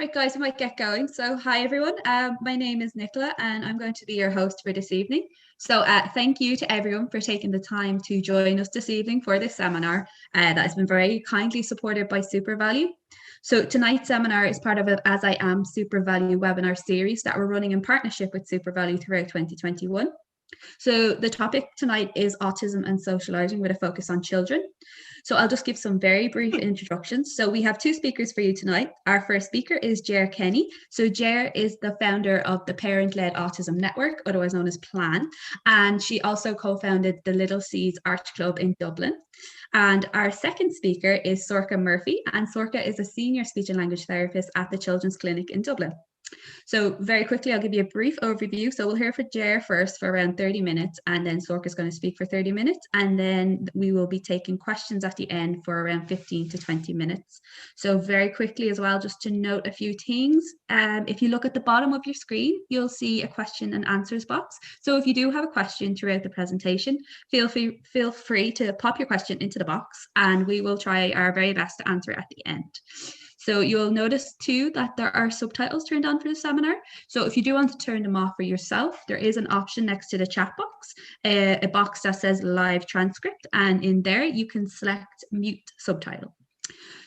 Right, guys, we might get going. So, hi everyone. My name is Nicola, and I'm going to be your host for this evening. So, thank you to everyone for taking the time to join us this evening for this seminar that has been very kindly supported by SuperValu. So, tonight's seminar is part of an AsIAm SuperValu webinar series that we're running in partnership with SuperValu throughout 2021. So the topic tonight is autism and socializing with a focus on children. So I'll just give some very brief introductions. So we have two speakers for you tonight. Our first speaker is Ger Kenny. So Ger is the founder of the Parent-Led Autism Network, otherwise known as PLAN, and she also co-founded the Little Seeds Art Club in Dublin. And our second speaker is Sorcha Murphy, and Sorcha is a senior speech and language therapist at the Children's Clinic in Dublin. So very quickly, I'll give you a brief overview. So we'll hear from Ger first for around 30 minutes, and then Sorcha is going to speak for 30 minutes. And then we will be taking questions at the end for around 15 to 20 minutes. So very quickly as well, just to note a few things. If you look at the bottom of your screen, you'll see a question and answers box. So if you do have a question throughout the presentation, feel free to pop your question into the box, and we will try our very best to answer it at the end. So you'll notice too that there are subtitles turned on for the seminar. So if you do want to turn them off for yourself, there is an option next to the chat box, a box that says live transcript, and in there you can select mute subtitle.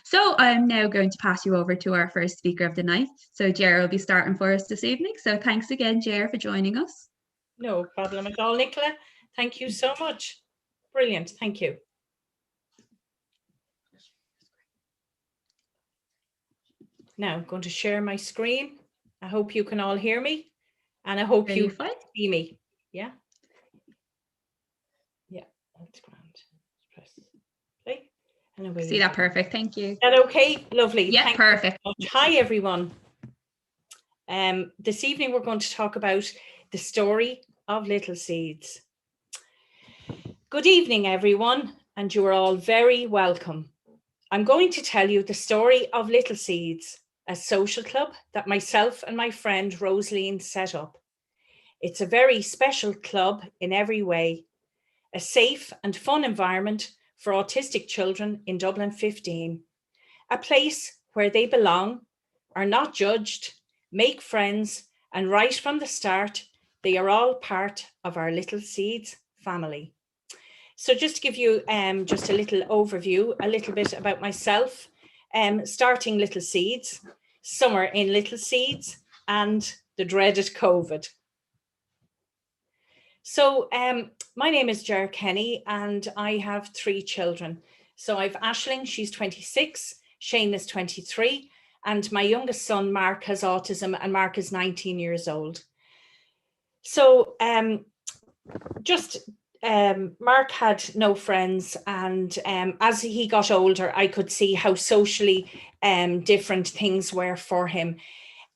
So I'm now going to pass you over to our first speaker of the night. So Ger will be starting for us this evening. So thanks again, Ger, for joining us. No problem at all, Nicola. Thank you so much. Brilliant. Thank you. Now I'm going to share my screen. I hope you can all hear me, and I hope you see me. Yeah. Yeah, that's grand. Press play. And away. See that perfect. Thank you. Is that okay? Lovely. Yeah, perfect. Hi, everyone. This evening we're going to talk about the story of Little Seeds. Good evening, everyone, and you are all very welcome. I'm going to tell you the story of Little Seeds, a social club that myself and my friend Rosaline set up. It's a very special club in every way, a safe and fun environment for autistic children in Dublin 15, a place where they belong, are not judged, make friends, and right from the start, they are all part of our Little Seeds family. So just to give you just a little overview, a little bit about myself, starting Little Seeds, summer in Little Seeds, and the dreaded COVID. So my name is Ger Kenny, and I have 3 children. So I've Aisling, she's 26, Shane is 23, and my youngest son, Mark, has autism, and Mark is 19 years old. So Mark had no friends, and as he got older, I could see how socially different things were for him.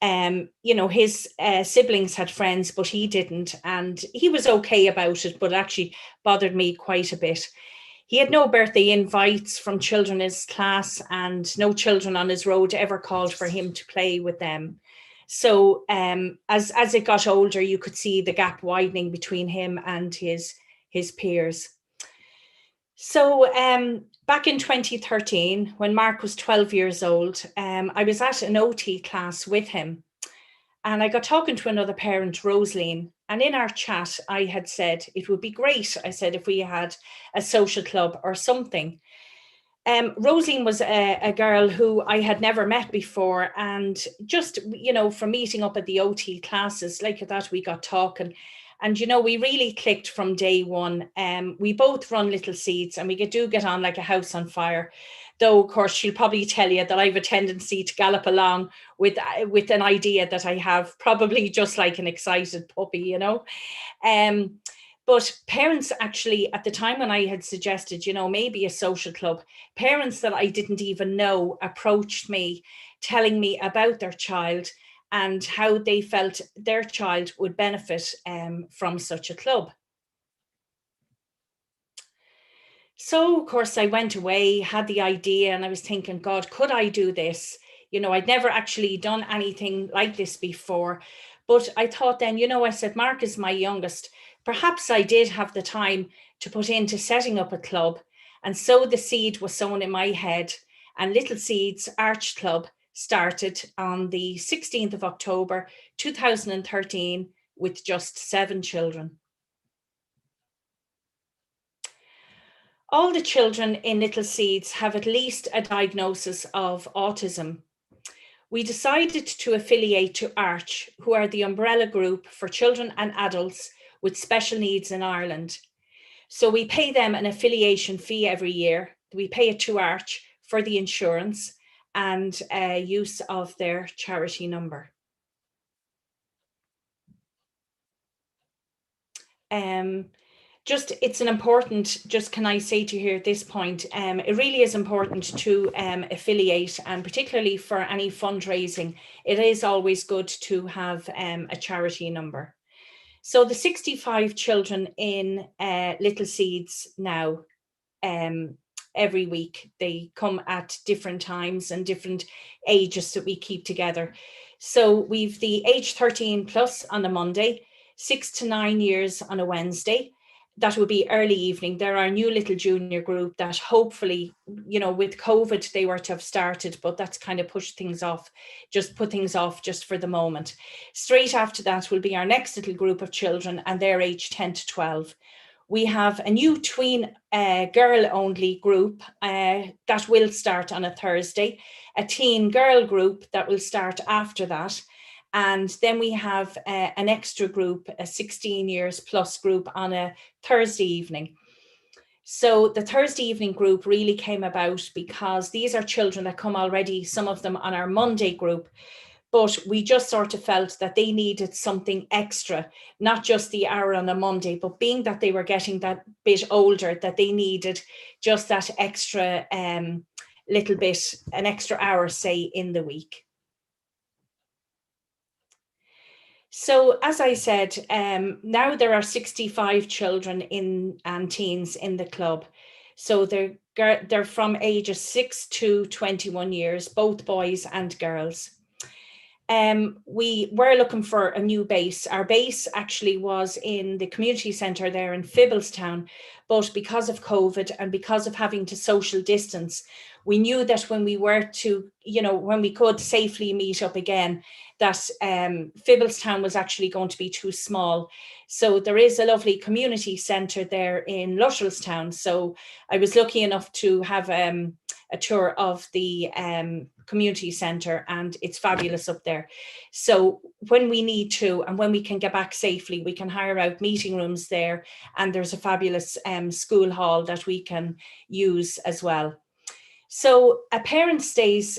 You know, his siblings had friends, but he didn't, and he was okay about it, but actually bothered me quite a bit. He had no birthday invites from children in his class, and no children on his road ever called for him to play with them. So as it got older, you could see the gap widening between him and his peers. So back in 2013, when Mark was 12 years old, I was at an OT class with him, and I got talking to another parent, Rosaline, and in our chat, I had said, it would be great, I said, if we had a social club or something. Rosaline was a girl who I had never met before, and just, you know, from meeting up at the OT classes like that, we got talking. And, you know, we really clicked from day one. We both run Little Seeds, and we do get on like a house on fire. Though, of course, she'll probably tell you that I have a tendency to gallop along with an idea that I have, probably just like an excited puppy, you know. But parents actually, at the time when I had suggested, you know, maybe a social club, parents that I didn't even know approached me, telling me about their child and how they felt their child would benefit from such a club. So, of course, I went away, had the idea, and I was thinking, God, could I do this? You know, I'd never actually done anything like this before. But I thought then, you know, I said, Mark is my youngest. Perhaps I did have the time to put into setting up a club. And so the seed was sown in my head, and Little Seeds Arch Club started on the 16th of October 2013 with just 7 children. All the children in Little Seeds have at least a diagnosis of autism. We decided to affiliate to ARCH, who are the umbrella group for children and adults with special needs in Ireland. So we pay them an affiliation fee every year. We pay it to ARCH for the insurance and use of their charity number. It's an important, can I say to you here at this point, it really is important to affiliate, and particularly for any fundraising, it is always good to have a charity number. So the 65 children in Little Seeds now, every week, they come at different times and different ages that we keep together. So we've the age 13 plus on a Monday, 6 to 9 years on a Wednesday. That will be early evening. There are a new little junior group that hopefully, with COVID, they were to have started, but that's kind of put things off just for the moment. Straight after that will be our next little group of children, and they're aged 10 to 12. We have a new tween girl-only group that will start on a Thursday, a teen girl group that will start after that. And then we have an extra group, a 16 years plus group on a Thursday evening. So the Thursday evening group really came about because these are children that come already, some of them on our Monday group, but we just sort of felt that they needed something extra, not just the hour on a Monday, but being that they were getting that bit older, that they needed just that extra little bit, an extra hour, say, in the week. So as I said, now there are 65 children and teens in the club. So they're from ages 6 to 21 years, both boys and girls. We were looking for a new base. Our base actually was in the community centre there in Fibblestown, but because of COVID and because of having to social distance, we knew that when we were to, when we could safely meet up again, that Fibblestown was actually going to be too small. So there is a lovely community centre there in Luttrellstown. So I was lucky enough to have a tour of the community centre, and it's fabulous up there. So when we need to and when we can get back safely, we can hire out meeting rooms there, and there's a fabulous school hall that we can use as well. So a parent stays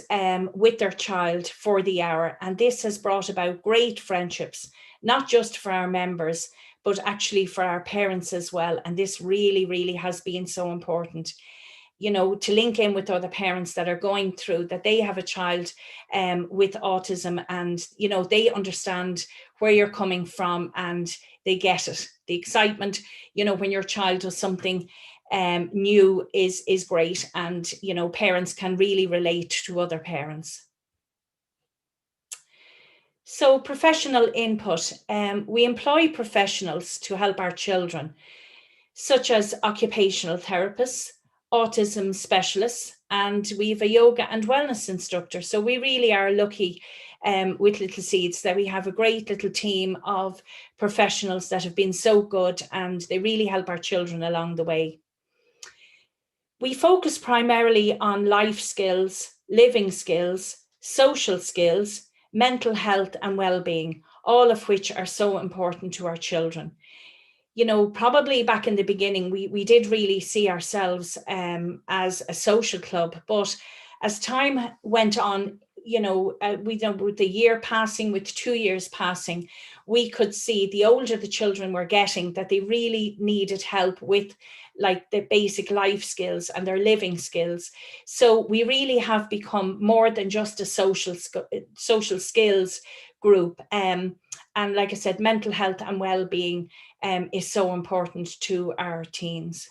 with their child for the hour, and this has brought about great friendships, not just for our members, but actually for our parents as well. And this really, really has been so important, to link in with other parents that are going through, that they have a child with autism, and, they understand where you're coming from and they get it. The excitement, when your child does something new is great, and parents can really relate to other parents. So professional input, we employ professionals to help our children, such as occupational therapists, autism specialists, and we have a yoga and wellness instructor. So we really are lucky with Little Seeds that we have a great little team of professionals that have been so good, and they really help our children along the way. We focus primarily on life skills, living skills, social skills, mental health and well-being, all of which are so important to our children. Probably back in the beginning, we did really see ourselves as a social club, but as time went on, with the year passing, with 2 years passing, we could see the older the children were getting, that they really needed help with like the basic life skills and their living skills. So we really have become more than just a social skills group. And like I said, mental health and well-being is so important to our teens.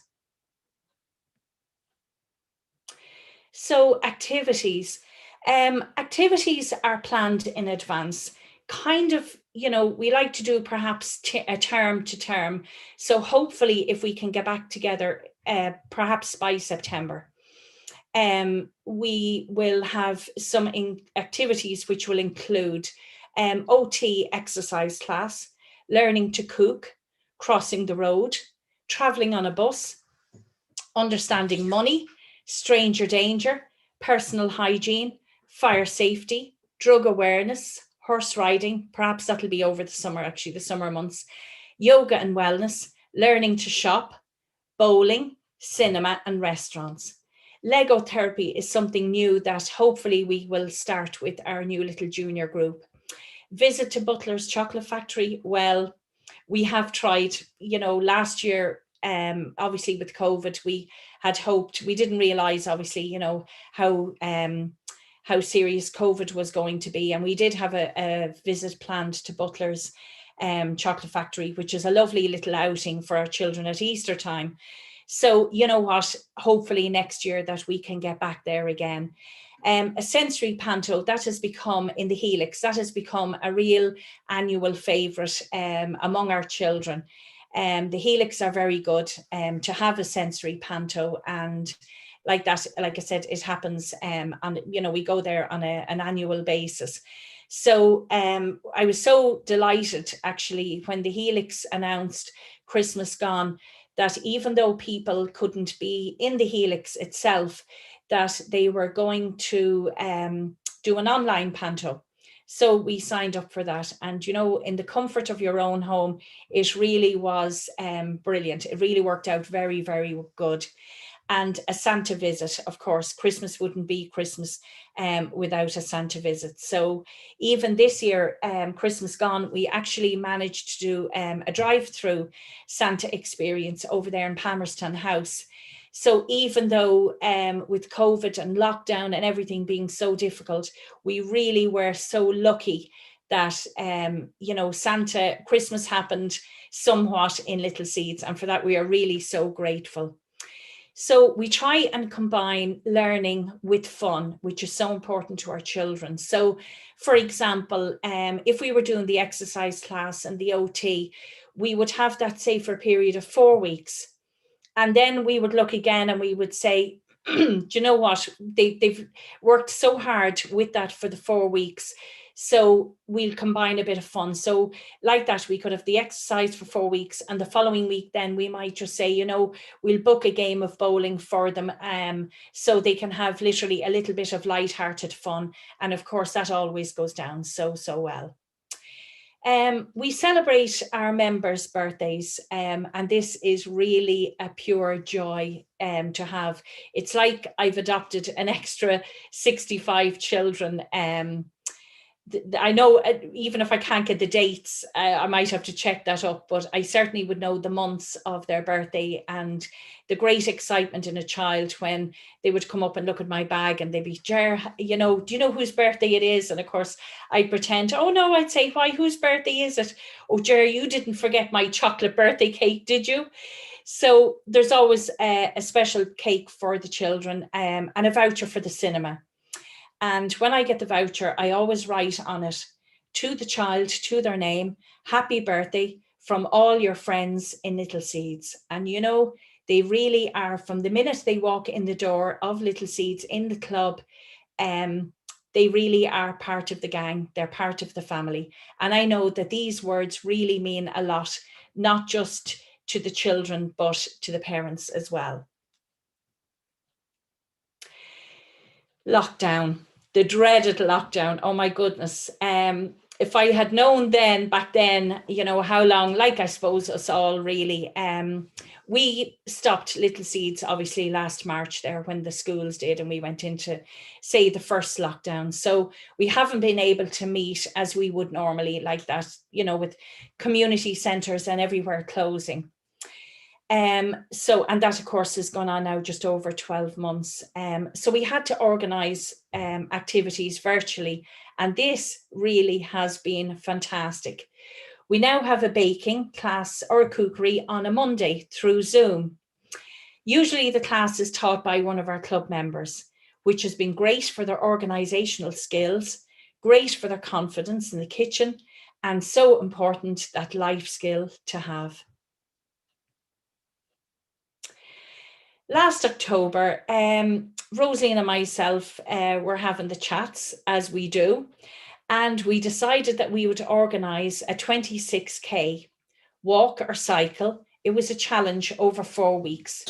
So activities. Activities are planned in advance. Kind of, we like to do perhaps a term to term. So hopefully if we can get back together, perhaps by September. we will have some activities which will include OT exercise class, learning to cook, crossing the road, traveling on a bus, understanding money, stranger danger, personal hygiene, fire safety, drug awareness, horse riding, perhaps that'll be over the summer, actually the summer months, yoga and wellness, learning to shop, bowling, cinema and restaurants. Lego therapy is something new that hopefully we will start with our new little junior group. Visit to Butler's Chocolate Factory. Well, we have tried, last year, obviously with COVID, we had hoped, we didn't realize obviously, how serious COVID was going to be. And we did have a visit planned to Butler's Chocolate Factory, which is a lovely little outing for our children at Easter time. So you know what, hopefully next year that we can get back there again. A sensory panto, that has become, in the Helix, that has become a real annual favourite among our children. The Helix are very good to have a sensory panto, and like that, like I said, it happens we go there on an annual basis. So I was so delighted actually when the Helix announced Christmas Gone, that even though people couldn't be in the Helix itself, that they were going to do an online panto. So we signed up for that. And, in the comfort of your own home, it really was brilliant. It really worked out very, very good. And a Santa visit, of course, Christmas wouldn't be Christmas without a Santa visit. So even this year, Christmas Gone, we actually managed to do a drive-through Santa experience over there in Palmerston House. So even though with COVID and lockdown and everything being so difficult, we really were so lucky that, Santa, Christmas happened somewhat in Little Seeds. And for that, we are really so grateful. So we try and combine learning with fun, which is so important to our children. So, for example, if we were doing the exercise class and the OT, we would have that, say, for a period of 4 weeks. And then we would look again and we would say, do you know what? They've worked so hard with that for the 4 weeks. So we'll combine a bit of fun. So like that, we could have the exercise for 4 weeks, and the following week, then we might just say, we'll book a game of bowling for them, so they can have literally a little bit of light-hearted fun. And of course, that always goes down so well. We celebrate our members' birthdays, and this is really a pure joy to have. It's like I've adopted an extra 65 children. I know, even if I can't get the dates, I might have to check that up, but I certainly would know the months of their birthday, and the great excitement in a child when they would come up and look at my bag and they'd be, Ger, do you know whose birthday it is? And of course I'd pretend, oh no, I'd say, why, whose birthday is it? Oh, Ger, you didn't forget my chocolate birthday cake, did you? So there's always a special cake for the children, and a voucher for the cinema. And when I get the voucher, I always write on it, to the child, to their name, happy birthday from all your friends in Little Seeds. And they really are, from the minute they walk in the door of Little Seeds in the club, they really are part of the gang. They're part of the family. And I know that these words really mean a lot, not just to the children, but to the parents as well. Lockdown. The dreaded lockdown. Oh my goodness. If I had known back then, how long, like I suppose us all really, we stopped Little Seeds obviously last March there when the schools did, and we went into, say, the first lockdown. So we haven't been able to meet as we would normally, like that, with community centres and everywhere closing. And that of course has gone on now just over 12 months. So we had to organise activities virtually, and this really has been fantastic. We now have a baking class or a cookery on a Monday through Zoom. Usually the class is taught by one of our club members, which has been great for their organisational skills, great for their confidence in the kitchen, and so important, that life skill to have. last October, Rosalie and myself were having the chats, as we do, and we decided that we would organise a 26K walk or cycle. It was a challenge over 4 weeks.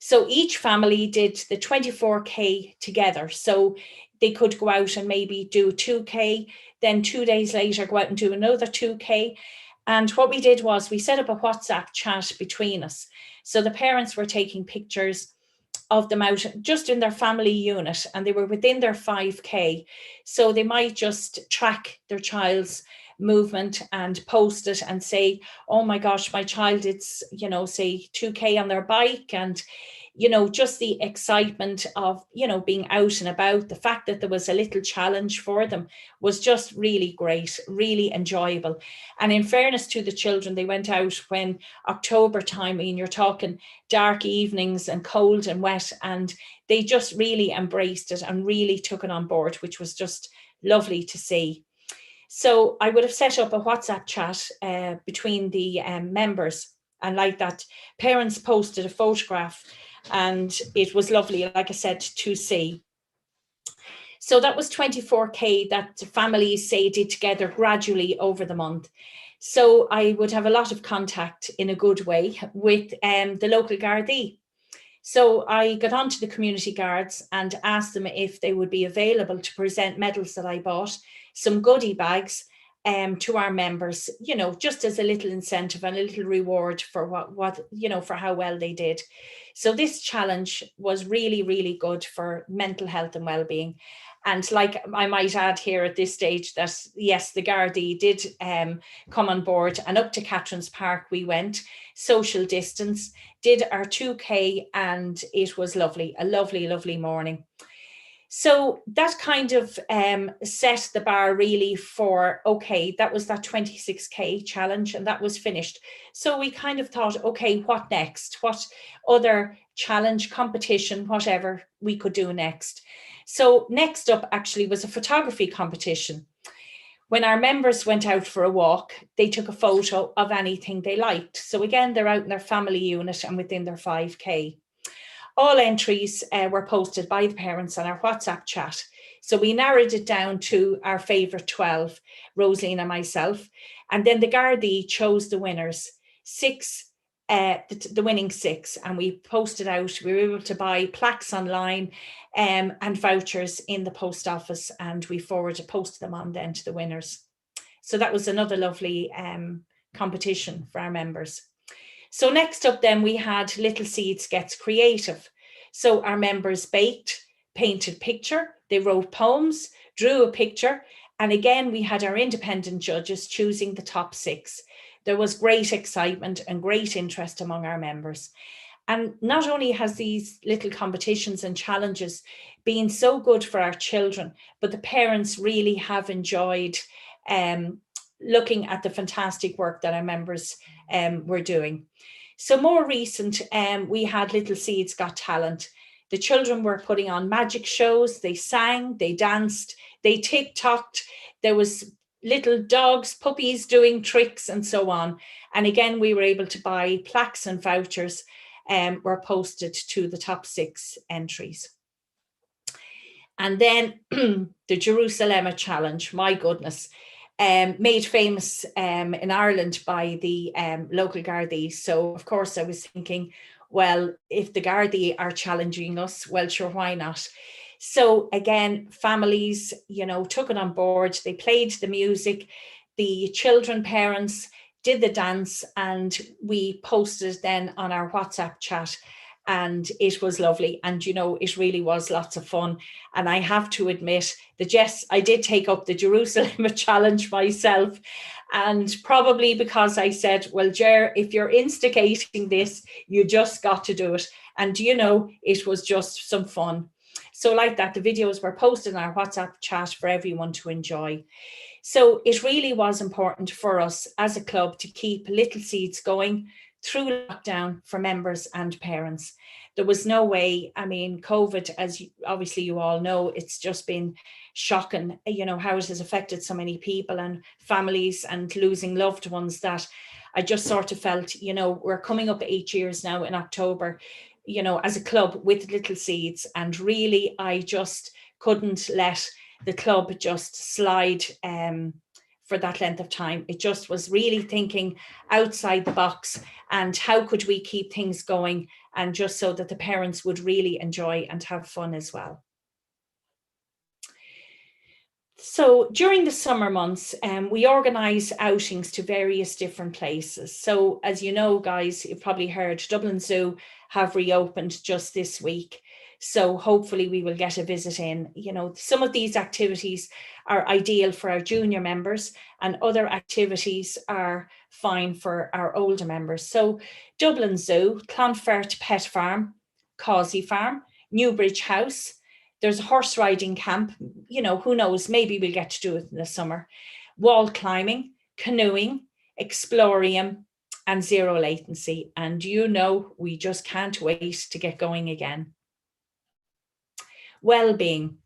So each family did the 24K together. So they could go out and maybe do 2K, then 2 days later go out and do another 2K. And what we did was we set up a WhatsApp chat between us. So the parents were taking pictures of them out just in their family unit, and they were within their 5K. So they might just track their child's movement and post it and say, oh my gosh, my child did, you know, say 2K on their bike. And you know, just the excitement of, you know, being out and about, the fact that there was a little challenge for them was just really great, really enjoyable. And in fairness to the children, they went out when October time, I mean, you're talking dark evenings and cold and wet, and they just really embraced it and really took it on board, which was just lovely to see. So I would have set up a WhatsApp chat between the members, and like that, parents posted a photograph, and it was lovely, like I said, to see. So that was 24K that families say did together gradually over the month. So I would have a lot of contact in a good way with the local Gardaí. So I got onto the community guards and asked them if they would be available to present medals that I bought, some goodie bags to our members, you know, just as a little incentive and a little reward for what you know, for how well they did. So this challenge was really, really good for mental health and well-being. And like I might add here at this stage that, yes, the Gardaí did come on board, and up to Catherine's Park we went, social distance, did our 2K, and it was lovely, a lovely, lovely morning. So that kind of set the bar really for, okay, that was that 26K challenge, and that was finished. So we kind of thought, okay, what next? What other challenge, competition, whatever we could do next? So next up actually was a photography competition. When our members went out for a walk, they took a photo of anything they liked. So again, they're out in their family unit and within their 5K. All entries were posted by the parents on our WhatsApp chat. So we narrowed it down to our favourite 12, Rosaline and myself. And then the Gardaí chose the winners, the winning 6. And we posted out, we were able to buy plaques online and vouchers in the post office. And we posted them on then to the winners. So that was another lovely competition for our members. So next up then we had Little Seeds Gets Creative. So our members baked, painted picture, they wrote poems, drew a picture, and again we had our independent judges choosing the top 6. There was great excitement and great interest among our members. And not only has these little competitions and challenges been so good for our children, but the parents really have enjoyed looking at the fantastic work that our members were doing. So more recent, we had Little Seeds Got Talent. The children were putting on magic shows, they sang, they danced, they TikToked, there was little dogs, puppies doing tricks and so on. And again, we were able to buy plaques and vouchers were posted to the top 6 entries. And then the Jerusalem Challenge, my goodness, made famous in Ireland by the local Gardaí. So of course I was thinking, well, if the Gardaí are challenging us, well, sure, why not? So again, families, you know, took it on board. They played the music, the children, parents did the dance, and we posted then on our WhatsApp chat. And it was lovely. And, you know, it really was lots of fun. And I have to admit that, yes, I did take up the Jerusalem challenge myself. And probably because I said, well, Ger, if you're instigating this, you just got to do it. And, you know, it was just some fun. So like that, the videos were posted in our WhatsApp chat for everyone to enjoy. So it really was important for us as a club to keep Little Seeds going through lockdown for members and parents. There was no way, I mean, COVID, as obviously you all know, it's just been shocking, you know, how it has affected so many people and families and losing loved ones, that I just sort of felt, you know, we're coming up 8 years now in October. you know, as a club with Little Seeds. And really, I just couldn't let the club just slide for that length of time. It just was really thinking outside the box and how could we keep things going, and just so that the parents would really enjoy and have fun as well. So during the summer months, we organise outings to various different places. So as you know, guys, you've probably heard Dublin Zoo have reopened just this week. So hopefully we will get a visit in. You know, some of these activities are ideal for our junior members, and other activities are fine for our older members. So Dublin Zoo, Clonfert Pet Farm, Causey Farm, Newbridge House. There's a horse riding camp, you know, who knows, maybe we'll get to do it in the summer. Wall climbing, canoeing, explorium, and zero latency. And you know, we just can't wait to get going again. Well-being.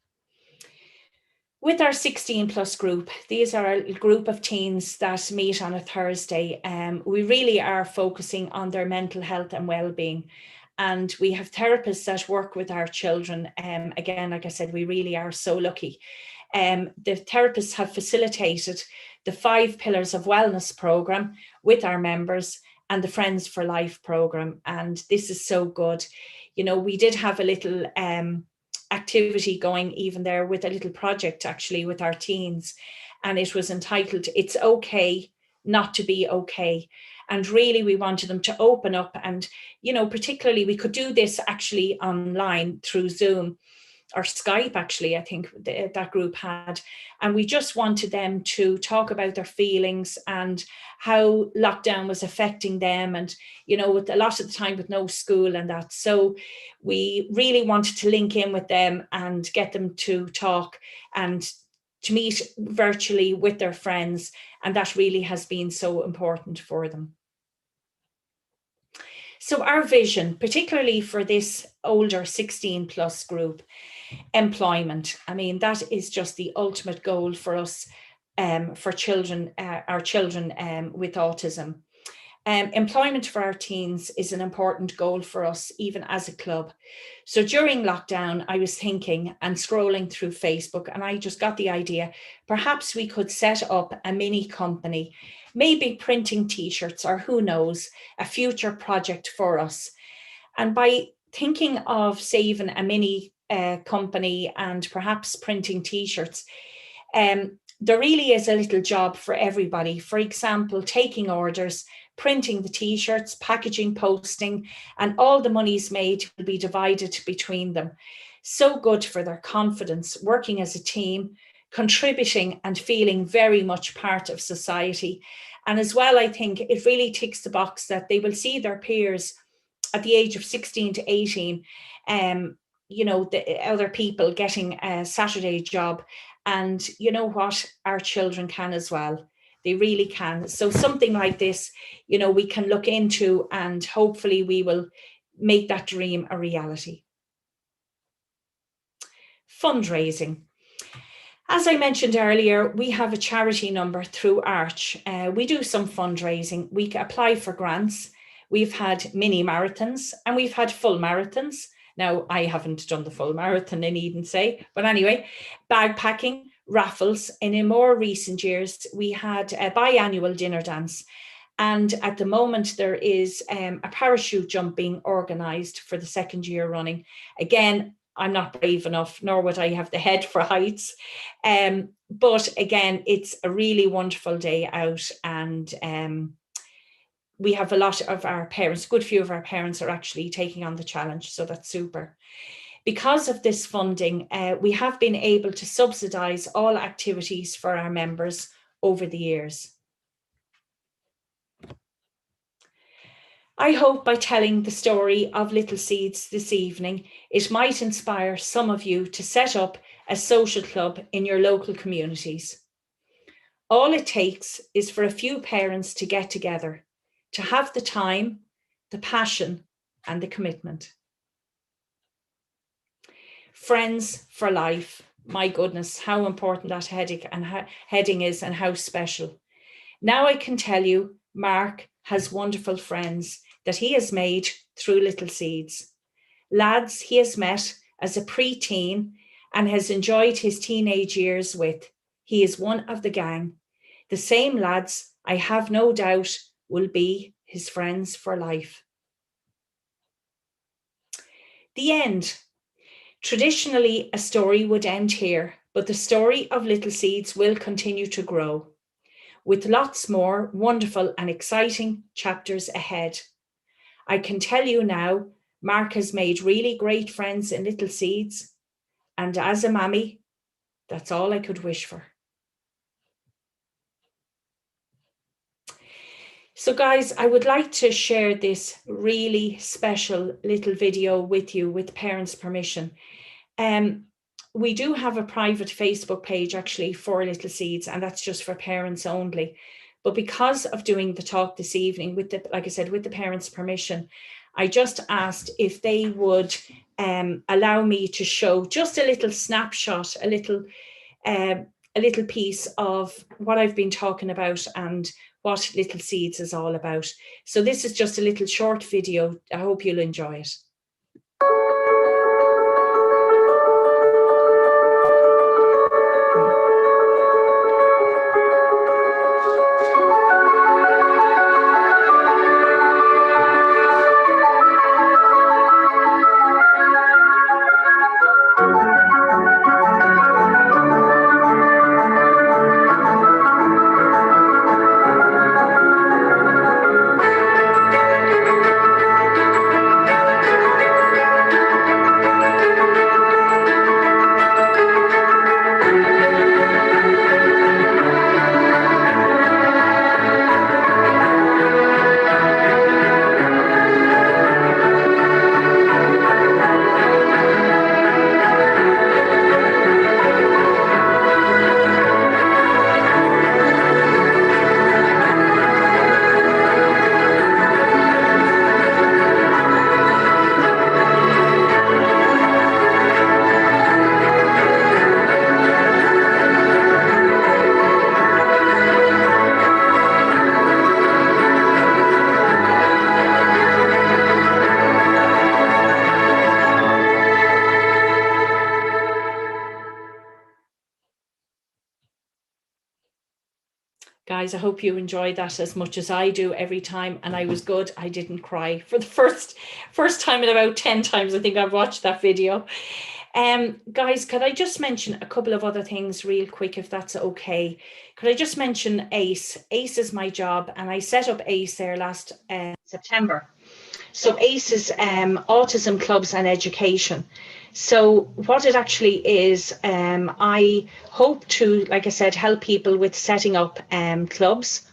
With our 16+ group, these are a group of teens that meet on a Thursday. We really are focusing on their mental health and well-being. And we have therapists that work with our children. Again, like I said, we really are so lucky. The therapists have facilitated the 5 Pillars of Wellness program with our members and the Friends for Life program. And this is so good. You know, we did have a little activity going even there with a little project actually with our teens. And it was entitled, It's Okay Not to Be Okay. And really, we wanted them to open up, and, you know, particularly we could do this actually online through Zoom or Skype, actually, I think that group had. And we just wanted them to talk about their feelings and how lockdown was affecting them. And, you know, with a lot of the time with no school and that. So we really wanted to link in with them and get them to talk and to meet virtually with their friends. And that really has been so important for them. So our vision, particularly for this older 16+ group, employment. I mean, that is just the ultimate goal for us, for children, our children with autism. Employment for our teens is an important goal for us, even as a club. So during lockdown, I was thinking and scrolling through Facebook, and I just got the idea, perhaps we could set up a mini company, maybe printing t-shirts, or who knows, a future project for us. And by thinking of saving a mini company and perhaps printing t-shirts, there really is a little job for everybody. For example, taking orders, printing the t-shirts, packaging, posting, and all the monies made will be divided between them. So good for their confidence, working as a team, contributing and feeling very much part of society. And as well, I think it really ticks the box that they will see their peers at the age of 16 to 18, you know, the other people getting a Saturday job. And you know what, our children can as well. They really can. So something like this, you know, we can look into, and hopefully we will make that dream a reality. Fundraising. As I mentioned earlier, we have a charity number through Arch. We do some fundraising. We apply for grants. We've had mini marathons and we've had full marathons. Now, I haven't done the full marathon, I needn't say, but anyway, bag packing, raffles, and in more recent years, we had a biannual dinner dance. And at the moment, there is a parachute jumping organised for the 2nd year running. Again, I'm not brave enough, nor would I have the head for heights. But again, it's a really wonderful day out, and we have a lot of our parents, a good few of our parents are actually taking on the challenge. So that's super. Because of this funding, we have been able to subsidise all activities for our members over the years. I hope by telling the story of Little Seeds this evening, it might inspire some of you to set up a social club in your local communities. All it takes is for a few parents to get together, to have the time, the passion, and the commitment. Friends for Life. My goodness, how important that heading is, and how special. Now I can tell you, Mark has wonderful friends that he has made through Little Seeds. lads he has met as a pre-teen and has enjoyed his teenage years with. He is one of the gang. The same lads, I have no doubt, will be his friends for life. The end. Traditionally, a story would end here, but the story of Little Seeds will continue to grow, with lots more wonderful and exciting chapters ahead. I can tell you now, Mark has made really great friends in Little Seeds, and as a mammy, that's all I could wish for. So guys, I would like to share this really special little video with you with parents' permission. We do have a private Facebook page actually for Little Seeds, and that's just for parents only. But because of doing the talk this evening, with the, like I said, with the parents' permission, I just asked if they would allow me to show just a little snapshot, a little piece of what I've been talking about and what Little Seeds is all about. So this is just a little short video. I hope you'll enjoy it. Guys, I hope you enjoy that as much as I do every time, and I was good. I didn't cry for the first time in about 10 times I think I've watched that video. Guys, could I just mention a couple of other things real quick, if that's okay? Could I just mention ACE? ACE is my job, and I set up ACE there last September. So ACE is Autism Clubs and Education. So what it actually is, I hope to, like I said, help people with setting up clubs,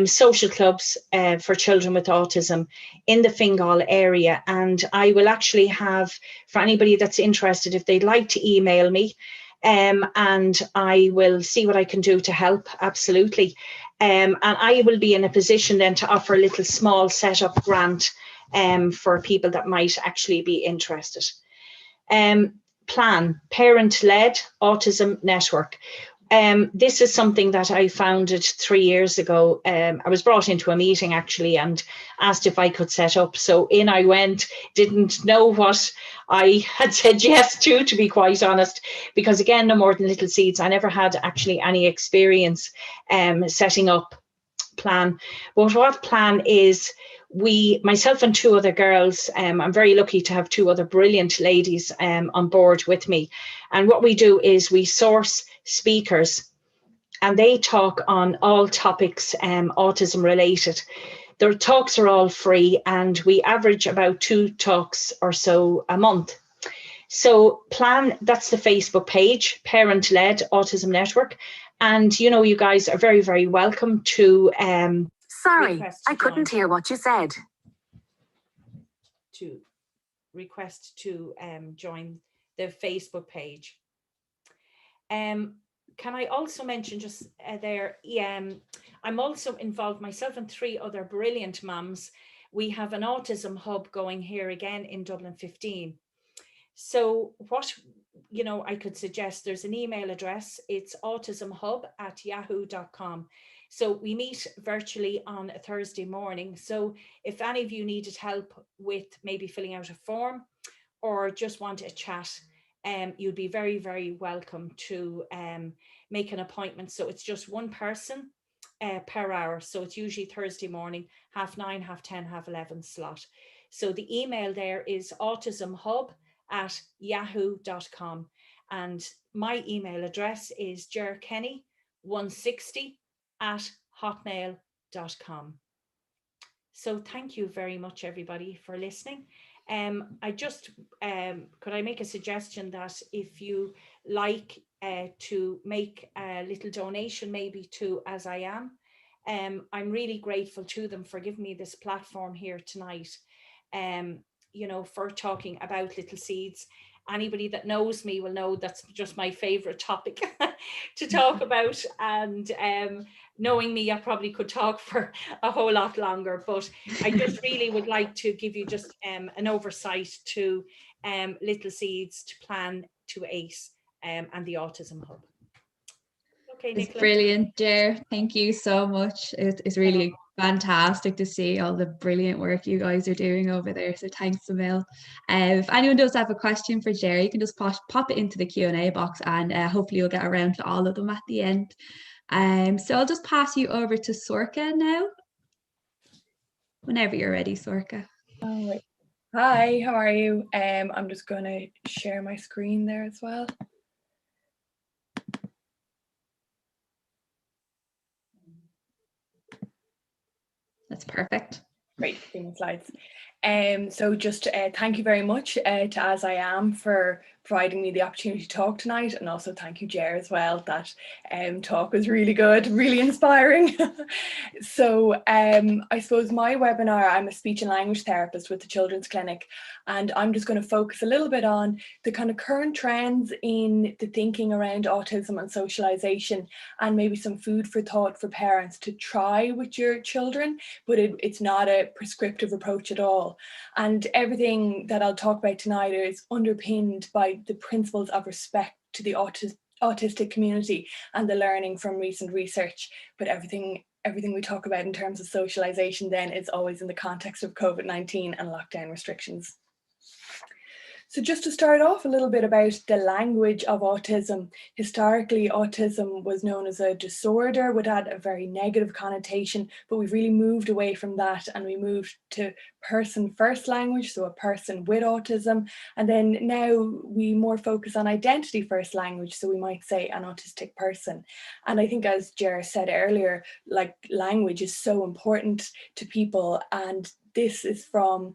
social clubs for children with autism in the Fingal area. And I will actually have, for anybody that's interested, if they'd like to email me, and I will see what I can do to help, absolutely. And I will be in a position then to offer a little small setup grant for people that might actually be interested. Plan, Parent-Led Autism Network. This is something that I founded 3 years ago. I was brought into a meeting actually and asked if I could set up. So in I went, didn't know what I had said yes to be quite honest, because again, no more than Little Seeds, I never had actually any experience setting up Plan. But what Plan is, myself and 2 other girls, I'm very lucky to have 2 other brilliant ladies on board with me. And what we do is we source speakers and they talk on all topics autism related. Their talks are all free and we average about 2 talks or so a month. So Plan, that's the Facebook page, Parent-Led Autism Network. And, you know, you guys are very, very welcome to... Sorry, I couldn't hear what you said. To request to join the Facebook page. Can I also mention just there, I'm also involved, myself and 3 other brilliant mums. We have an autism hub going here again in Dublin 15. So what, you know, I could suggest, there's an email address, it's autismhub@yahoo.com. So we meet virtually on a Thursday morning. So if any of you needed help with maybe filling out a form or just want a chat, you'd be very, very welcome to make an appointment. So it's just one person per hour. So it's usually Thursday morning, 9:30, 10:30, 11:30 slot. So the email there is autismhub@yahoo.com. And my email address is Ger Kenny 160@hotmail.com. So thank you very much, everybody, for listening. I just, could I make a suggestion that if you like to make a little donation maybe to AsIAm, I'm really grateful to them for giving me this platform here tonight, you know, for talking about Little Seeds. Anybody that knows me will know that's just my favorite topic to talk about. And knowing me, I probably could talk for a whole lot longer, but I just really would like to give you just an oversight to Little Seeds, to Plan to ACE, and the Autism Hub. Okay, It's Nicola. brilliant, Ger. Thank you so much. It's really fantastic to see all the brilliant work you guys are doing over there. So thanks a mil. If anyone does have a question for Ger, you can just pop it into the Q&A box, and hopefully you'll get around to all of them at the end. So I'll just pass you over to Sorcha now. Whenever you're ready, Sorcha. All right. Hi, how are you? I'm just going to share my screen there as well. That's perfect. Great, seeing the slides. So just thank you very much to AsIAm for providing me the opportunity to talk tonight, and also thank you, Ger, as well. That talk was really good, really inspiring. So I suppose my webinar, I'm a speech and language therapist with the Children's Clinic, and I'm just going to focus a little bit on the kind of current trends in the thinking around autism and socialization, and maybe some food for thought for parents to try with your children, but it's not a prescriptive approach at all. And everything that I'll talk about tonight is underpinned by the principles of respect to the autistic community and the learning from recent research. But everything we talk about in terms of socialization then is always in the context of COVID-19 and lockdown restrictions. So just to start off a little bit about the language of autism. Historically, autism was known as a disorder, which had a very negative connotation, but we've really moved away from that, and we moved to person first language, so a person with autism. And then now we more focus on identity first language, so we might say an autistic person. And I think, as Ger said earlier, like, language is so important to people, and this is from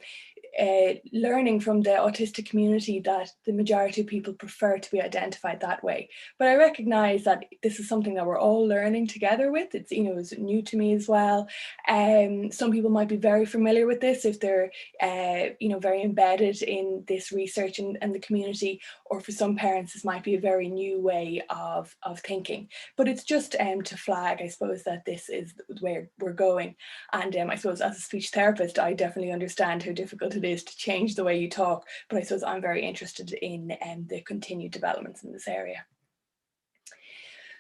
learning from the autistic community that the majority of people prefer to be identified that way. But I recognize that this is something that we're all learning together with. It's, you know, it's new to me as well. Some people might be very familiar with this if they're, you know, very embedded in this research and the community, or for some parents, this might be a very new way of thinking. But it's just to flag, I suppose, that this is where we're going. And I suppose as a speech therapist, I definitely understand how difficult it is to change the way you talk, but I suppose I'm very interested in the continued developments in this area.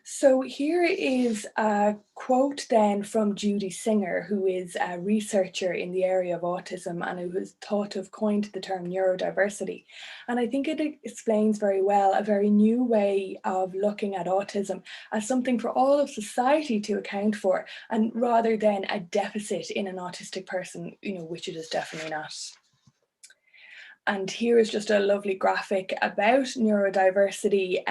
So here is a quote then from Judy Singer, who is a researcher in the area of autism and who is thought to have coined the term neurodiversity. And I think it explains very well a very new way of looking at autism as something for all of society to account for, and rather than a deficit in an autistic person, you know, which it is definitely not. And here is just a lovely graphic about neurodiversity.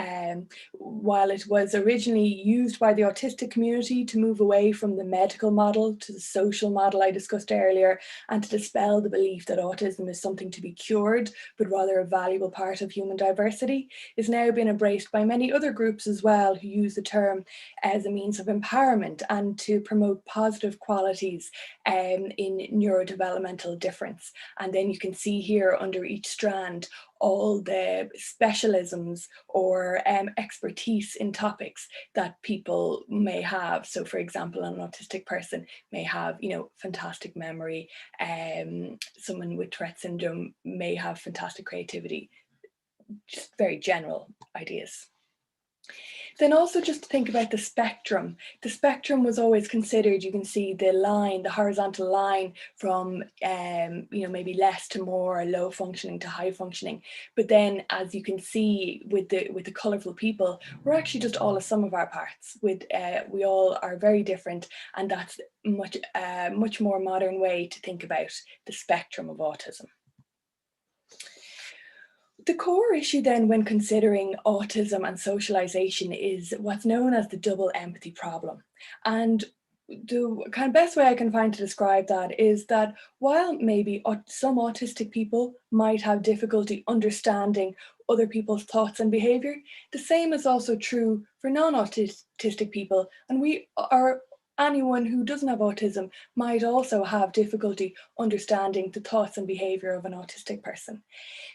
While it was originally used by the autistic community to move away from the medical model to the social model I discussed earlier, and to dispel the belief that autism is something to be cured, but rather a valuable part of human diversity, is now been embraced by many other groups as well, who use the term as a means of empowerment and to promote positive qualities in neurodevelopmental difference. And then you can see here under each strand all the specialisms or expertise in topics that people may have. So for example, an autistic person may have, you know, fantastic memory. Someone with Tourette syndrome may have fantastic creativity. Just very general ideas. Then also just to think about the spectrum. The spectrum was always considered, you can see the line, the horizontal line from, maybe less to more, low functioning to high functioning. But then, as you can see with the colourful people, we're actually just all a sum of our parts. We all are very different, and that's much more modern way to think about the spectrum of autism. The core issue then when considering autism and socialization is what's known as the double empathy problem. And the kind of best way I can find to describe that is that while maybe some autistic people might have difficulty understanding other people's thoughts and behavior, the same is also true for non-autistic people. And anyone who doesn't have autism might also have difficulty understanding the thoughts and behavior of an autistic person.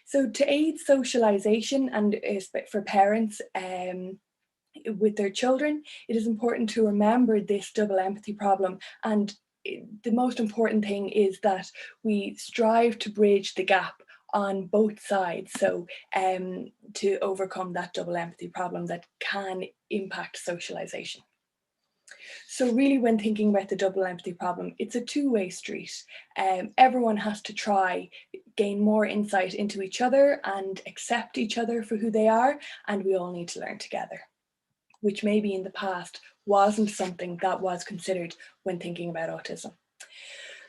So to aid socialization and for parents with their children, it is important to remember this double empathy problem. And the most important thing is that we strive to bridge the gap on both sides. So to overcome that double empathy problem that can impact socialization. So really, when thinking about the double empathy problem, it's a two-way street. Everyone has to try gain more insight into each other and accept each other for who they are, and we all need to learn together, which maybe in the past wasn't something that was considered when thinking about autism.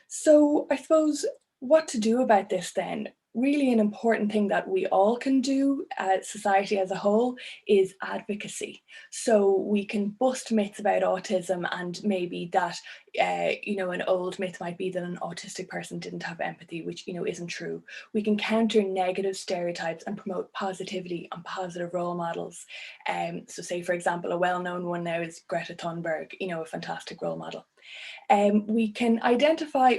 So I suppose what to do about this then? Really an important thing that we all can do as society as a whole is advocacy. So we can bust myths about autism, and maybe that, an old myth might be that an autistic person didn't have empathy, which, isn't true. We can counter negative stereotypes and promote positivity and positive role models. So say, for example, a well-known one now is Greta Thunberg, a fantastic role model. We can identify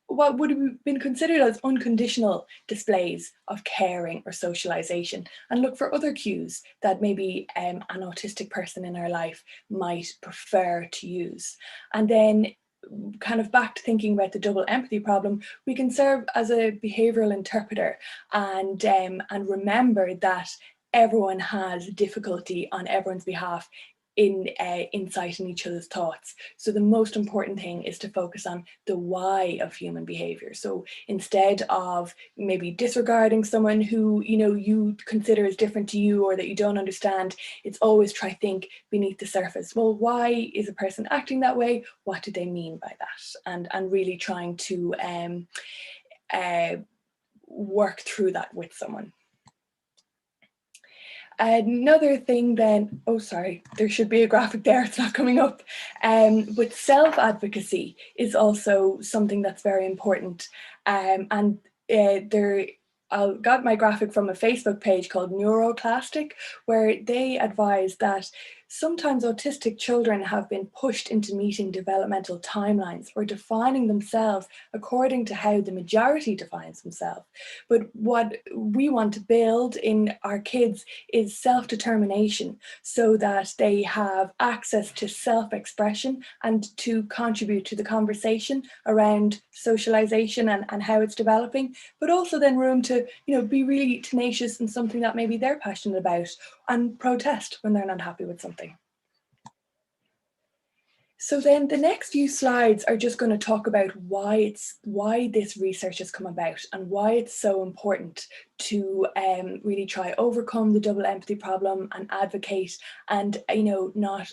what would have been considered as unconditional displays of caring or socialization, and look for other cues that maybe an autistic person in our life might prefer to use. And then kind of back to thinking about the double empathy problem, we can serve as a behavioral interpreter and remember that everyone has difficulty on everyone's behalf in insight in each other's thoughts. So the most important thing is to focus on the why of human behavior. So instead of maybe disregarding someone who you consider is different to you or that you don't understand, it's always try think beneath the surface. Well, why is a person acting that way? What do they mean by that? And really trying to work through that with someone. Another thing then, there should be a graphic there, it's not coming up. But self-advocacy is also something that's very important. I got my graphic from a Facebook page called Neurodiversity, where they advise that sometimes autistic children have been pushed into meeting developmental timelines or defining themselves according to how the majority defines themselves. But what we want to build in our kids is self-determination, so that they have access to self-expression and to contribute to the conversation around socialization and how it's developing, but also then room to be really tenacious in something that maybe they're passionate about and protest when they're not happy with something. So then the next few slides are just going to talk about why this research has come about and why it's so important to really try overcome the double empathy problem and advocate and not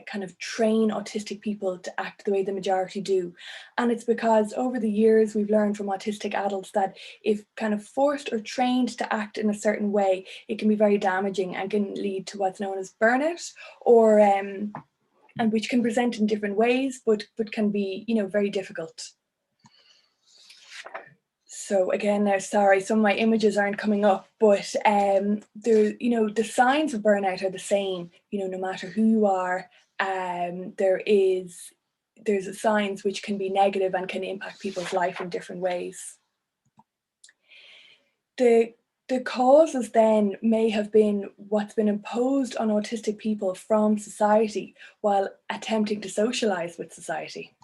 kind of train autistic people to act the way the majority do. And it's because over the years we've learned from autistic adults that if kind of forced or trained to act in a certain way, it can be very damaging and can lead to what's known as burnout, or and which can present in different ways, but can be very difficult. So again, now sorry, some of my images aren't coming up, but the signs of burnout are the same. No matter who you are, there's signs which can be negative and can impact people's life in different ways. The causes then may have been what's been imposed on autistic people from society while attempting to socialize with society.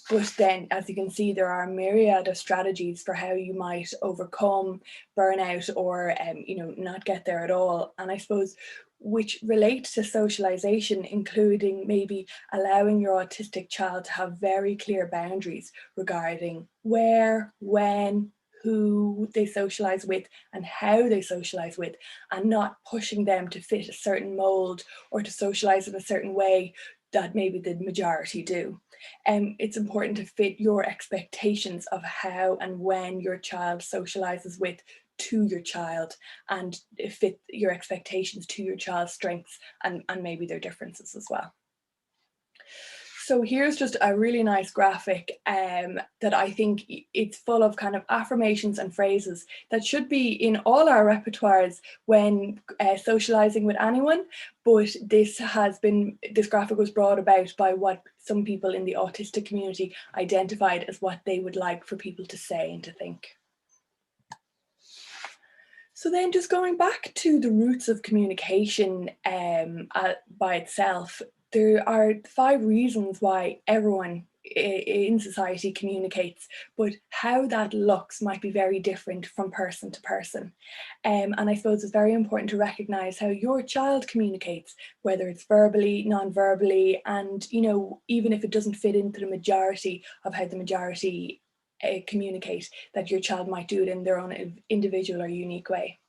But then, as you can see, there are a myriad of strategies for how you might overcome burnout or, not get there at all. And I suppose which relate to socialization, including maybe allowing your autistic child to have very clear boundaries regarding where, when, who they socialize with and how they socialize with, and not pushing them to fit a certain mold or to socialize in a certain way that maybe the majority do. It's important to fit your expectations of how and when your child socializes with to your child, and fit your expectations to your child's strengths and maybe their differences as well. So here's just a really nice graphic that I think it's full of kind of affirmations and phrases that should be in all our repertoires when socializing with anyone. But this graphic was brought about by what some people in the autistic community identified as what they would like for people to say and to think. So then just going back to the roots of communication by itself, there are 5 reasons why everyone in society communicates, but how that looks might be very different from person to person. And I suppose it's very important to recognise how your child communicates, whether it's verbally, non-verbally, and, you know, even if it doesn't fit into the majority of how the majority communicate, that your child might do it in their own individual or unique way.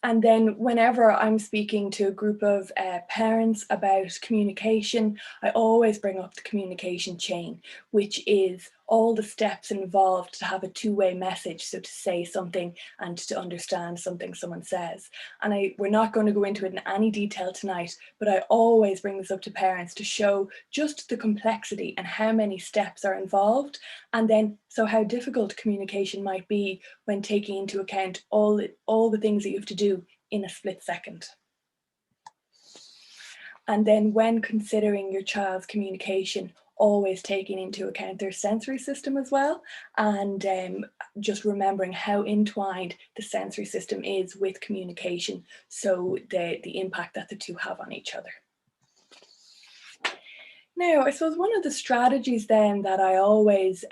And then whenever I'm speaking to a group of parents about communication, I always bring up the communication chain, which is all the steps involved to have a two-way message, so to say something and to understand something someone says. And we're not going to go into it in any detail tonight, but I always bring this up to parents to show just the complexity and how many steps are involved, and then so how difficult communication might be when taking into account all the things that you have to do in a split second. And then when considering your child's communication, always taking into account their sensory system as well, and just remembering how entwined the sensory system is with communication, so the impact that the two have on each other. Now, I suppose one of the strategies then that I always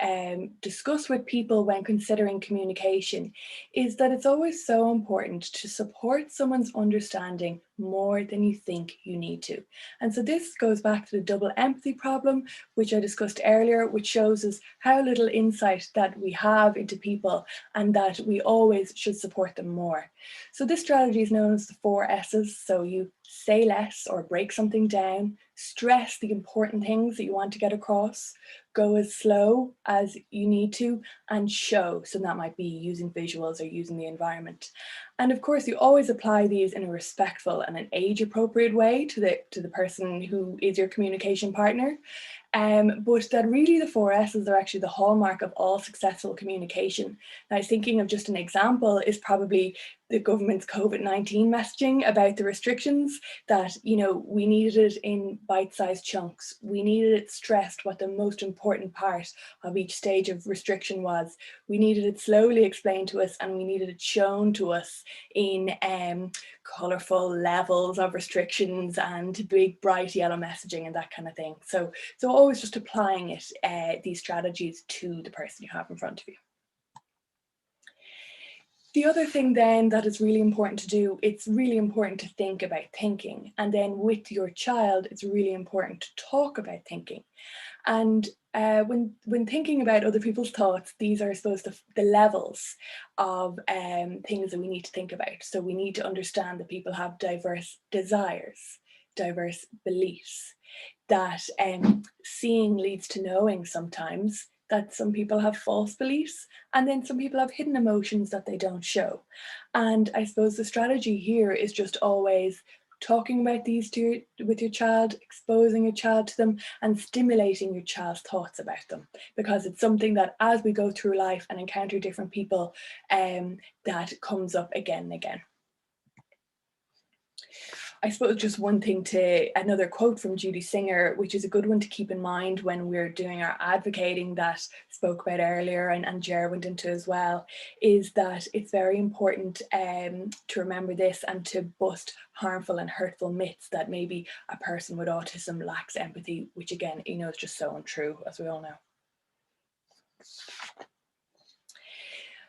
discuss with people when considering communication is that it's always so important to support someone's understanding more than you think you need to. And so this goes back to the double empathy problem, which I discussed earlier, which shows us how little insight that we have into people and that we always should support them more. So this strategy is known as the 4 S's. So you say less or break something down, stress the important things that you want to get across, go as slow as you need to, and show. So that might be using visuals or using the environment. And of course, you always apply these in a respectful and an age-appropriate way to the person who is your communication partner. But that really the 4 S's are actually the hallmark of all successful communication. Now, thinking of just an example is probably the government's COVID-19 messaging about the restrictions, that, you know, we needed it in bite-sized chunks. We needed it stressed what the most important part of each stage of restriction was. We needed it slowly explained to us, and we needed it shown to us in colourful levels of restrictions and big bright yellow messaging and that kind of thing. So always just applying it, these strategies, to the person you have in front of you. The other thing then that is really important to do, it's really important to think about thinking. And then with your child, it's really important to talk about thinking. And when thinking about other people's thoughts, these are, I suppose, the levels of things that we need to think about. So we need to understand that people have diverse desires, diverse beliefs, that seeing leads to knowing sometimes, that some people have false beliefs, and then some people have hidden emotions that they don't show. And I suppose the strategy here is just always talking about these with your child, exposing your child to them, and stimulating your child's thoughts about them, because it's something that as we go through life and encounter different people, that comes up again and again. I suppose just another quote from Judy Singer, which is a good one to keep in mind when we're doing our advocating that spoke about earlier and Ger went into as well, is that it's very important to remember this and to bust harmful and hurtful myths that maybe a person with autism lacks empathy, which again, you know, is just so untrue, as we all know.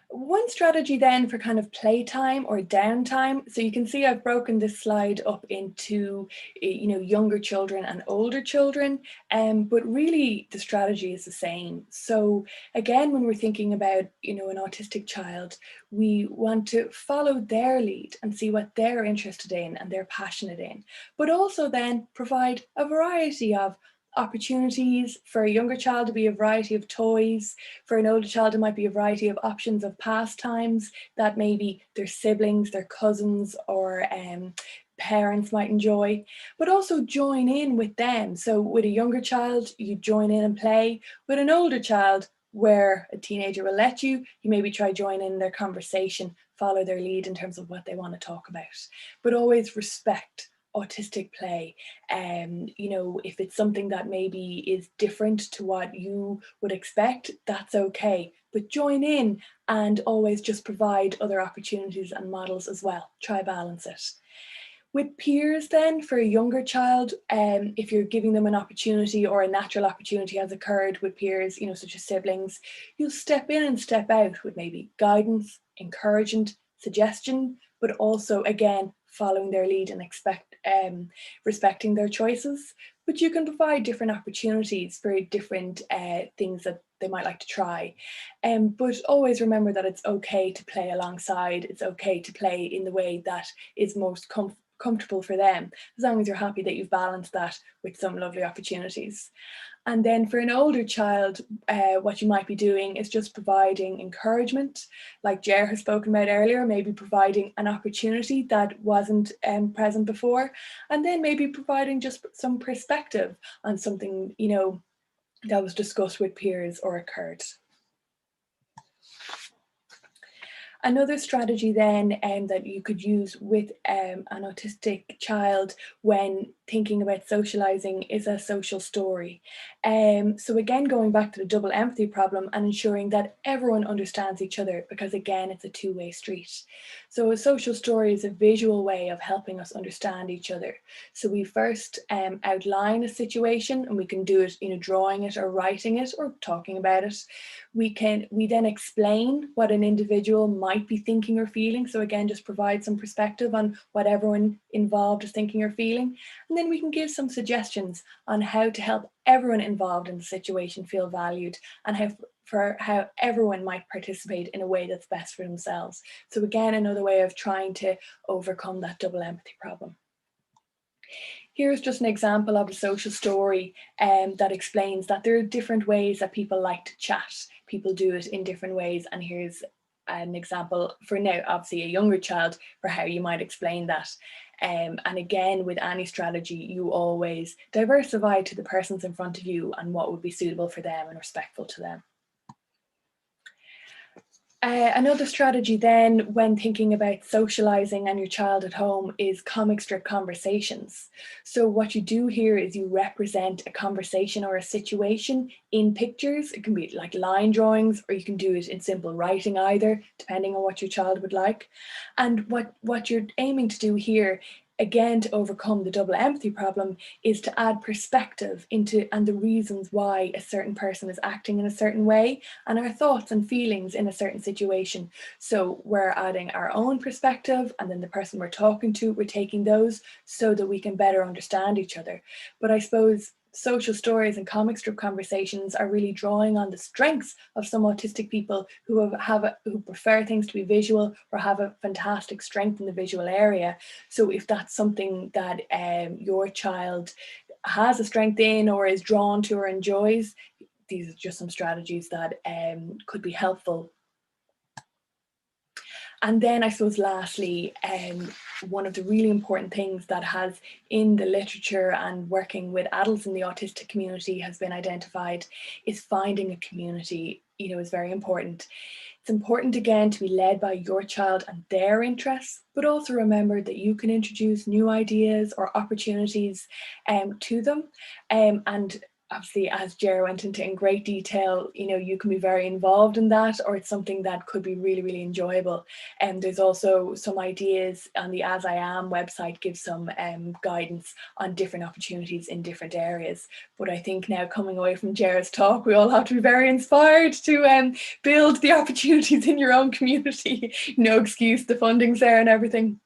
One strategy then for kind of playtime or downtime. So you can see I've broken this slide up into, younger children and older children, but really the strategy is the same. So again, when we're thinking about, an autistic child, we want to follow their lead and see what they're interested in and they're passionate in, but also then provide a variety of opportunities. For a younger child, to be a variety of toys. For an older child, it might be a variety of options of pastimes that maybe their siblings, their cousins, or parents might enjoy, but also join in with them. So with a younger child, you join in and play. With an older child, where a teenager will let you maybe try join in their conversation, follow their lead in terms of what they want to talk about, but always respect autistic play. If it's something that maybe is different to what you would expect, that's okay, but join in and always just provide other opportunities and models as well. Try balance it. With peers then, for a younger child, if you're giving them an opportunity or a natural opportunity has occurred with peers, such as siblings, you'll step in and step out with maybe guidance, encouragement, suggestion, but also again, following their lead and respecting their choices. But you can provide different opportunities for different things that they might like to try. But always remember that it's okay to play alongside. It's okay to play in the way that is most comfortable for them, as long as you're happy that you've balanced that with some lovely opportunities. And then for an older child, what you might be doing is just providing encouragement, like Ger has spoken about earlier, maybe providing an opportunity that wasn't present before, and then maybe providing just some perspective on something, that was discussed with peers or occurred. Another strategy then that you could use with an autistic child when thinking about socializing is a social story. So again, going back to the double empathy problem and ensuring that everyone understands each other, because again, it's a two-way street. So a social story is a visual way of helping us understand each other. So we first outline a situation, and we can do it, drawing it or writing it or talking about it. We then explain what an individual might be thinking or feeling. So again, just provide some perspective on what everyone involved is thinking or feeling. And then we can give some suggestions on how to help everyone involved in the situation feel valued, and how everyone might participate in a way that's best for themselves. So again, another way of trying to overcome that double empathy problem. Here's just an example of a social story that explains that there are different ways that people like to chat. People do it in different ways, and here's an example for now, obviously a younger child, for how you might explain that. And again, with any strategy, you always diversify to the persons in front of you and what would be suitable for them and respectful to them. Another strategy then when thinking about socializing and your child at home is comic strip conversations. So what you do here is you represent a conversation or a situation in pictures. It can be like line drawings, or you can do it in simple writing either, depending on what your child would like. And what you're aiming to do here, again, to overcome the double empathy problem, is to add perspective into and the reasons why a certain person is acting in a certain way and our thoughts and feelings in a certain situation. So we're adding our own perspective, and then the person we're talking to, we're taking those so that we can better understand each other. But I suppose social stories and comic strip conversations are really drawing on the strengths of some autistic people who prefer things to be visual or have a fantastic strength in the visual area. So if that's something that your child has a strength in or is drawn to or enjoys, these are just some strategies that could be helpful. And then I suppose lastly, one of the really important things that has in the literature and working with adults in the autistic community has been identified is finding a community, is very important. It's important again to be led by your child and their interests, but also remember that you can introduce new ideas or opportunities to them. And obviously, as Ger went into in great detail, you know, you can be very involved in that, or it's something that could be really, really enjoyable. And there's also some ideas on the AsIAm website, give some guidance on different opportunities in different areas. But I think now, coming away from Ger's talk, we all have to be very inspired to build the opportunities in your own community. No excuse, the funding's there and everything.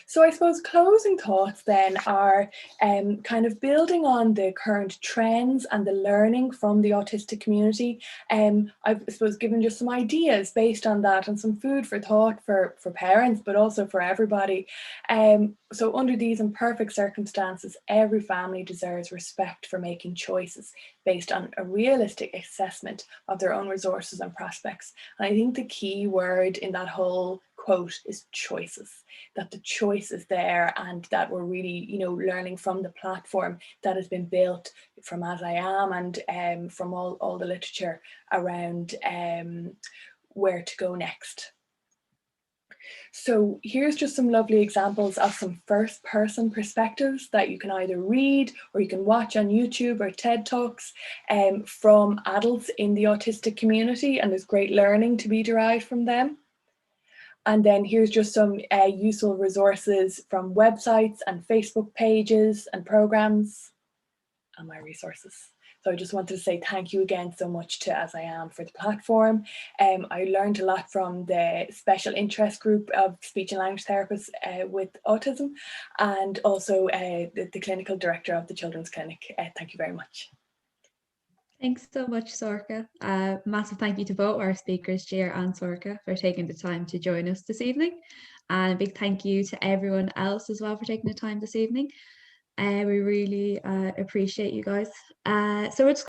So I suppose closing thoughts then are kind of building on the current trends and the learning from the autistic community. I suppose given just some ideas based on that and some food for thought for parents, but also for everybody. So under these imperfect circumstances, every family deserves respect for making choices based on a realistic assessment of their own resources and prospects. And I think the key word in that whole quote is choices, that the choice is there, and that we're really, you know, learning from the platform that has been built from AsIAm and from all the literature around where to go next. So here's just some lovely examples of some first person perspectives that you can either read or you can watch on YouTube or TED Talks from adults in the autistic community, and there's great learning to be derived from them. And then here's just some useful resources from websites and Facebook pages and programs and my resources. So I just wanted to say thank you again so much to AsIAm for the platform. I learned a lot from the special interest group of speech and language therapists with autism, and also the clinical director of the Children's Clinic. Thank you very much. Thanks so much, Sorcha. Massive thank you to both our speakers, Ger and Sorcha, for taking the time to join us this evening. And a big thank you to everyone else as well for taking the time this evening. We really appreciate you guys. So we're just